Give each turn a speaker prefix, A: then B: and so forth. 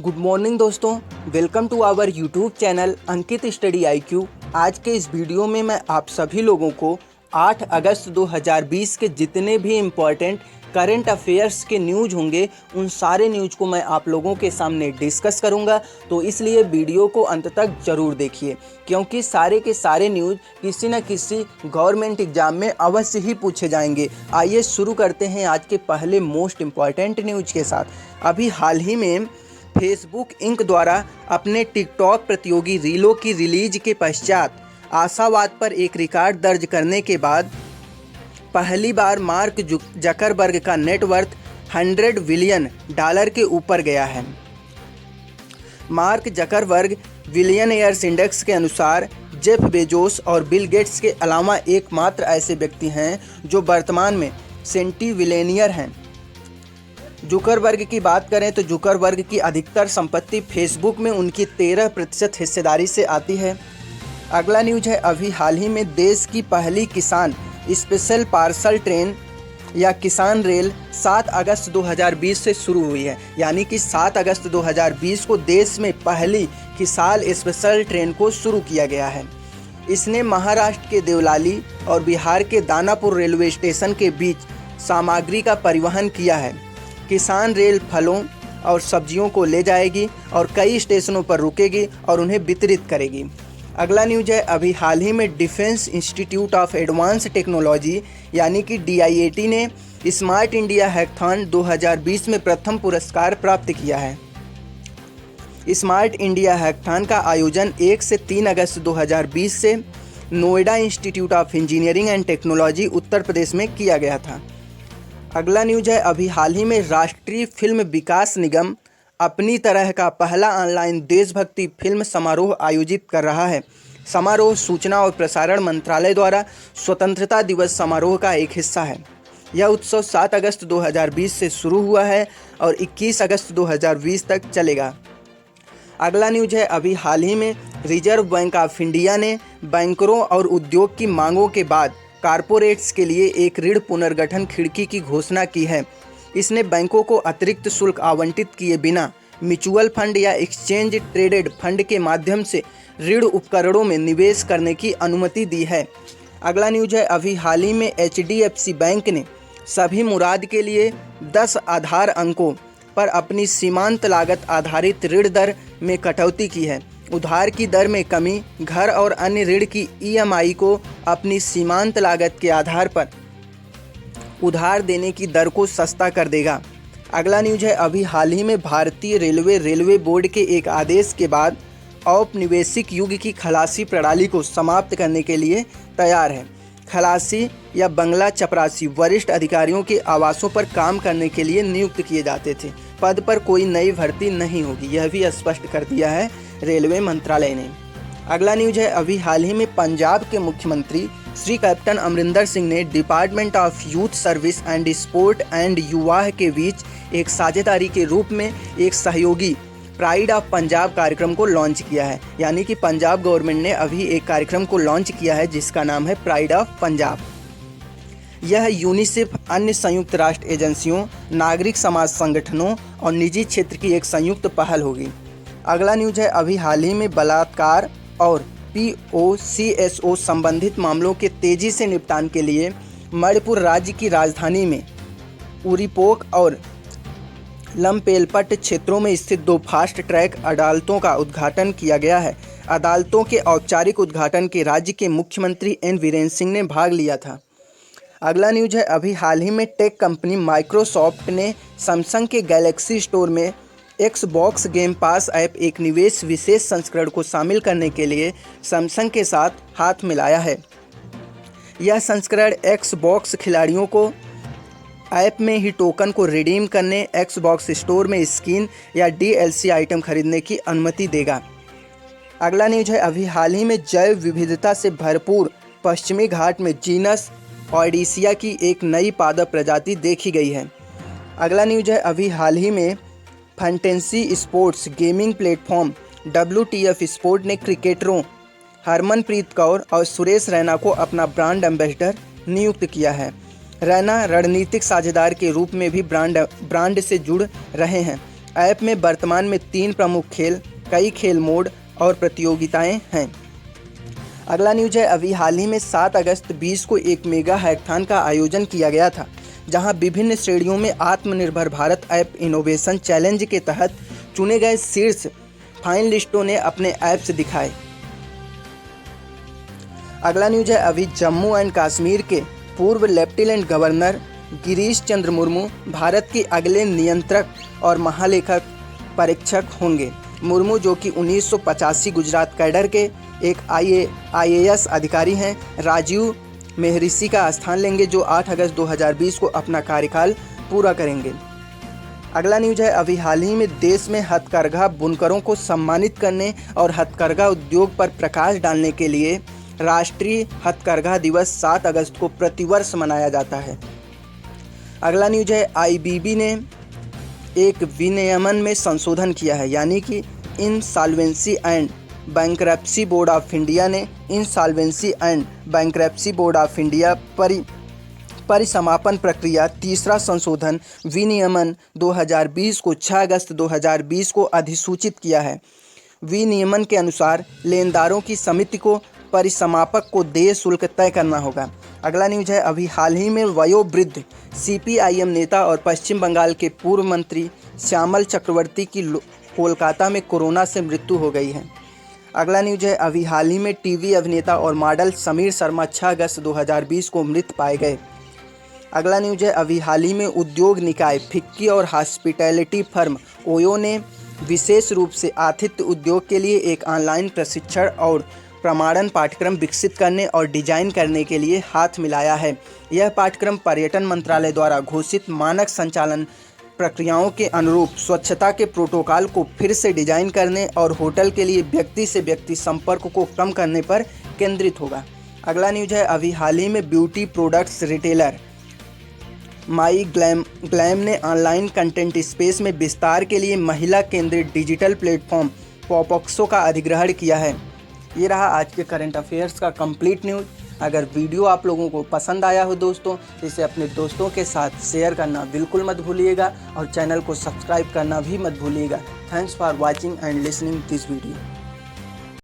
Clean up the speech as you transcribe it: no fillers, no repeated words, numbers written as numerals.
A: Good morning दोस्तों, welcome to our YouTube channel Ankit study IQ। आज के इस वीडियो में मैं आप सभी लोगों को 8 अगस्त 2020 के जितने भी इम्पॉर्टेंट करंट अफेयर्स के न्यूज़ होंगे उन सारे न्यूज़ को मैं आप लोगों के सामने डिस्कस करूंगा। तो इसलिए वीडियो को अंत तक ज़रूर देखिए, क्योंकि सारे के सारे न्यूज़ किसी न किसी गवर्नमेंट एग्जाम में अवश्य ही पूछे जाएंगे। आइए शुरू करते हैं आज के पहले मोस्ट इम्पॉर्टेंट न्यूज़ के साथ। अभी हाल ही में फेसबुक इंक द्वारा अपने टिकटॉक प्रतियोगी रीलों की रिलीज के पश्चात आशावाद पर एक रिकॉर्ड दर्ज करने के बाद पहली बार मार्क जकरबर्ग का नेटवर्थ $100 बिलियन के ऊपर गया है। मार्क जकरबर्ग बिलियनियर्स इंडेक्स के अनुसार जेफ बेजोस और बिल गेट्स के अलावा एकमात्र ऐसे व्यक्ति हैं जो वर्तमान में सेंटी बिलियनियर हैं। जुकरबर्ग की बात करें तो जुकरबर्ग की अधिकतर संपत्ति फेसबुक में उनकी 13% हिस्सेदारी से आती है। अगला न्यूज़ है, अभी हाल ही में देश की पहली किसान स्पेशल पार्सल ट्रेन या किसान रेल 7 अगस्त 2020 से शुरू हुई है। यानी कि 7 अगस्त 2020 को देश में पहली किसान स्पेशल ट्रेन को शुरू किया गया है। इसने महाराष्ट्र के देवलाली और बिहार के दानापुर रेलवे स्टेशन के बीच सामग्री का परिवहन किया है। किसान रेल फलों और सब्जियों को ले जाएगी और कई स्टेशनों पर रुकेगी और उन्हें वितरित करेगी। अगला न्यूज़ है, अभी हाल ही में defence institute of advance technology यानी कि DIAT ने स्मार्ट इंडिया हैकाथॉन 2020 में प्रथम पुरस्कार प्राप्त किया है। स्मार्ट इंडिया हैकाथॉन का आयोजन 1 से 3 अगस्त 2020 से Noida Institute of Engineering and Technology Uttar Pradesh में किया गया था। अगला न्यूज़ है, अभी हाल ही में राष्ट्रीय फिल्म विकास निगम अपनी तरह का पहला ऑनलाइन देशभक्ति फिल्म समारोह आयोजित कर रहा है। समारोह सूचना और प्रसारण मंत्रालय द्वारा स्वतंत्रता दिवस समारोह का एक हिस्सा है। यह उत्सव 7 अगस्त 2020 से शुरू हुआ है और 21 अगस्त 2020 तक चलेगा। अगला न्यूज़ है, अभी हाल ही में रिजर्व बैंक ऑफ इंडिया ने बैंकरों और उद्योग की मांगों के बाद कॉरपोरेट्स के लिए एक ऋण पुनर्गठन खिड़की की घोषणा की है। इसने बैंकों को अतिरिक्त शुल्क आवंटित किए बिना म्यूचुअल फंड या एक्सचेंज ट्रेडेड फंड के माध्यम से ऋण उपकरणों में निवेश करने की अनुमति दी है। अगला न्यूज़ है, अभी हाल ही में HDFC बैंक ने सभी मुराद के लिए 10 आधार अंकों पर अपनी सीमांत लागत आधारित ऋण दर में कटौती की है। उधार की दर में कमी घर और अन्य ऋण की EMI को अपनी सीमांत लागत के आधार पर उधार देने की दर को सस्ता कर देगा। अगला न्यूज़ है, अभी हाल ही में भारतीय रेलवे बोर्ड के एक आदेश के बाद औपनिवेशिक युग की खलासी प्रणाली को समाप्त करने के लिए तैयार है। खलासी या बंगला चपरासी वरिष्ठ अधिकारियों के आवासों पर काम करने के लिए नियुक्त किए जाते थे। पद पर कोई नई भर्ती नहीं होगी, यह भी स्पष्ट कर दिया है रेलवे मंत्रालय ने। अगला न्यूज़ है, अभी हाल ही में पंजाब के मुख्यमंत्री श्री कैप्टन अमरिंदर सिंह ने department of youth service and sport and युवा के बीच एक साझेदारी के रूप में एक सहयोगी प्राइड ऑफ पंजाब कार्यक्रम को लॉन्च किया है। यानी कि पंजाब गवर्नमेंट ने अभी एक कार्यक्रम को लॉन्च किया है जिसका नाम है प्राइड ऑफ पंजाब। यह यूनिसेफ, अन्य संयुक्त राष्ट्र एजेंसियों, नागरिक समाज संगठनों और निजी क्षेत्र की एक संयुक्त पहल होगी। अगला न्यूज़ है, अभी हाल ही में बलात्कार और POCSO संबंधित मामलों के तेजी से निपटान के लिए मणिपुर राज्य की राजधानी में उरीपोक और लमपेलपट क्षेत्रों में स्थित 2 फास्ट ट्रैक अदालतों का उद्घाटन किया गया है। अदालतों के औपचारिक उद्घाटन के राज्य के मुख्यमंत्री N वीरेंद्र सिंह ने भाग लिया था। अगला न्यूज़ है, अभी हाल ही में टेक कंपनी माइक्रोसॉफ्ट ने सैमसंग के गैलेक्सी स्टोर में Xbox गेम पास ऐप एक निवेश विशेष संस्करण को शामिल करने के लिए सैमसंग के साथ हाथ मिलाया है। यह संस्करण Xbox खिलाड़ियों को ऐप में ही टोकन को रिडीम करने, Xbox स्टोर में स्किन या DLC आइटम खरीदने की अनुमति देगा। अगला न्यूज़ है, अभी हाल ही में जैव विविधता से भरपूर पश्चिमी घाट में जीनस ऑयडिसिया की एक नई पादप प्रजाति देखी गई है। अगला न्यूज़ है, अभी हाल ही में fantasy sports gaming platform WTF sport ने क्रिकेटरों हरमनप्रीत कौर और सुरेश रैना को अपना ब्रांड एम्बेसडर नियुक्त किया है। रैना रणनीतिक साझेदार के रूप में भी ब्रांड से जुड़ रहे हैं। ऐप में वर्तमान में 3 प्रमुख खेल, कई खेल मोड और प्रतियोगिताएं हैं। अगला न्यूज है, अभी हाल ही में 7 अगस्त 20 को एक मेगा हैकाथॉन का आयोजन किया गया था, जहां विभिन्न श्रेणियों में आत्मनिर्भर भारत ऐप इनोवेशन चैलेंज के तहत चुने गए शीर्ष फाइनलिस्टों ने अपने ऐप्स दिखाए। अगला न्यूज है, अभी जम्मू एंड कश्मीर के पूर्व लेफ्टिनेंट गवर्नर गिरीश चंद्र मुर्मू भारत के अगले नियंत्रक और महालेखक परीक्षक होंगे। मुर्मू, जो कि 1985 गुजरात कैडर के एक IAS अधिकारी हैं, राजीव मेहरिषि का स्थान लेंगे, जो 8 अगस्त 2020 को अपना कार्यकाल पूरा करेंगे। अगला न्यूज है, अभी हाल ही में देश में हथकरघा बुनकरों को सम्मानित करने और हथकरघा उद्योग पर प्रकाश डालने के लिए राष्ट्रीय हथकरघा दिवस 7 अगस्त को प्रतिवर्ष मनाया जाता है। अगला न्यूज है, IBB ने एक विनियमन में संशोधन किया है, यानी कि Insolvency and Bankruptcy Board of India ने Insolvency and Bankruptcy Board of India परिसमापन प्रक्रिया तीसरा संशोधन विनियमन 2020 को 6 अगस्त 2020 को अधिसूचित किया है। विनियमन के अनुसार लेनदारों की समिति को परिसमापक को देय शुल्क तय करना होगा। अगला न्यूज है, अभी हाल ही में वयोवृद्ध CPIM नेता और पश्चिम बंगाल के पूर्व मंत्री श्यामल चक्रवर्ती की कोलकाता में कोरोना से मृत्यु हो गई है। अगला न्यूज है, अभी हाल ही में टीवी अभिनेता और मॉडल समीर शर्मा 6 अगस्त 2020 को मृत पाए गए। अगला न्यूज है, अभी हाल ही में उद्योग निकाय फिक्की और हॉस्पिटैलिटी फर्म ओयो ने विशेष रूप से आतिथ्य उद्योग के लिए एक ऑनलाइन प्रशिक्षण और प्रमाणन पाठ्यक्रम विकसित करने और डिजाइन करने के लिए हाथ मिलाया है। यह पाठ्यक्रम पर्यटन मंत्रालय द्वारा घोषित मानक संचालन प्रक्रियाओं के अनुरूप स्वच्छता के प्रोटोकॉल को फिर से डिजाइन करने और होटल के लिए व्यक्ति से व्यक्ति संपर्क को कम करने पर केंद्रित होगा। अगला न्यूज है, अभी हाल ही में ब्यूटी प्रोडक्ट्स रिटेलर माई ग्लैम ने ऑनलाइन कंटेंट स्पेस में विस्तार के लिए महिला केंद्रित डिजिटल प्लेटफॉर्म पॉपॉक्सो का अधिग्रहण किया है। ये रहा आज के करंट अफेयर्स का कंप्लीट न्यूज़। अगर वीडियो आप लोगों को पसंद आया हो दोस्तों, तो इसे अपने दोस्तों के साथ शेयर करना बिल्कुल मत भूलिएगा और चैनल को सब्सक्राइब करना भी मत भूलिएगा। Thanks for watching and listening this video.